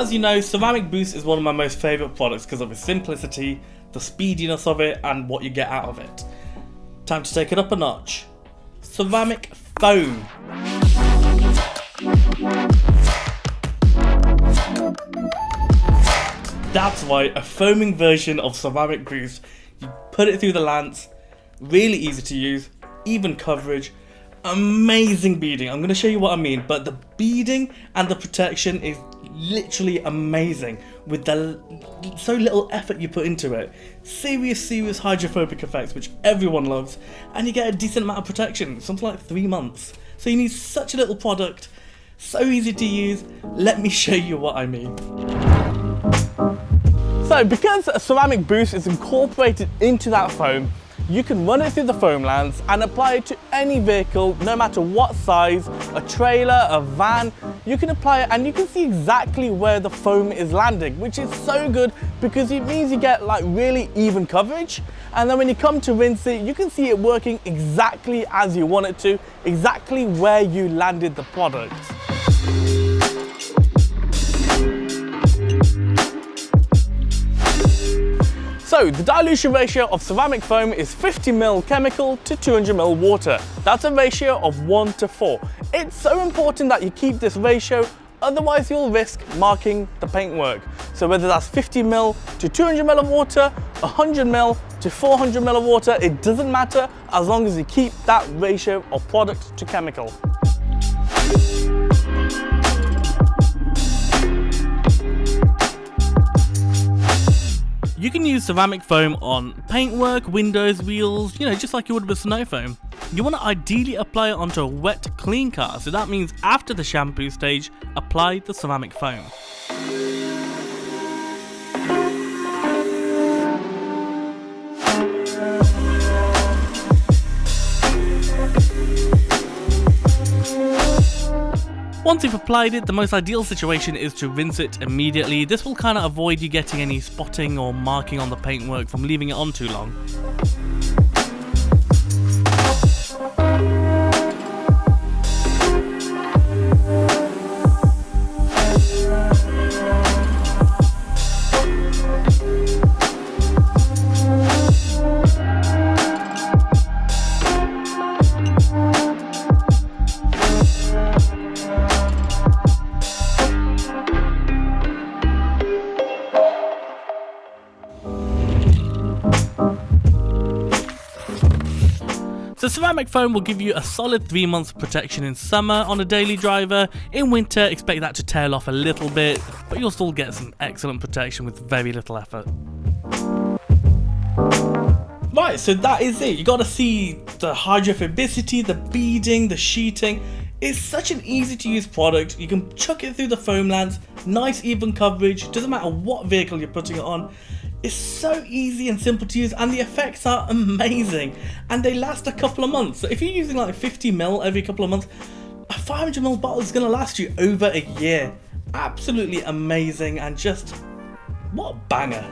as you know, Ceramic Boost is one of my most favourite products because of its simplicity, the speediness of it, and what you get out of it. Time to take it up a notch. Ceramic foam. That's right, a foaming version of Ceramic Boost. You put it through the lance, really easy to use, even coverage, amazing beading. I'm going to show you what I mean, but the beading and the protection is literally amazing with the so little effort you put into it. Serious hydrophobic effects, which everyone loves, and you get a decent amount of protection, something like 3 months. So you need such a little product, so easy to use. Let me show you what I mean. So because a Ceramic Boost is incorporated into that foam, you can run it through the foam lance and apply it to any vehicle, no matter what size, a trailer, a van. You can apply it and you can see exactly where the foam is landing, which is so good because it means you get like really even coverage. And then when you come to rinse it, you can see it working exactly as you want it to, exactly where you landed the product. So the dilution ratio of ceramic foam is 50 ml chemical to 200 ml water. That's a ratio of 1 to 4. It's so important that you keep this ratio, otherwise you'll risk marking the paintwork. So whether that's 50 ml to 200 ml of water, 100 ml to 400 ml of water, it doesn't matter as long as you keep that ratio of product to chemical. You can use ceramic foam on paintwork, windows, wheels, just like you would with snow foam. You want to ideally apply it onto a wet, clean car, so that means after the shampoo stage, apply the ceramic foam. Once you've applied it, the most ideal situation is to rinse it immediately. This will kind of avoid you getting any spotting or marking on the paintwork from leaving it on too long. So ceramic foam will give you a solid 3 months protection in summer on a daily driver. In winter, expect that to tail off a little bit, but you'll still get some excellent protection with very little effort. Right, so that is it. You got to see the hydrophobicity, the beading, the sheeting. It's such an easy to use product. You can chuck it through the foam lance, nice even coverage, doesn't matter what vehicle you're putting it on. It's so easy and simple to use, and the effects are amazing, and they last a couple of months. So if you're using like 50 ml every couple of months, a 500 ml bottle is going to last you over a year. Absolutely amazing, and just what a banger.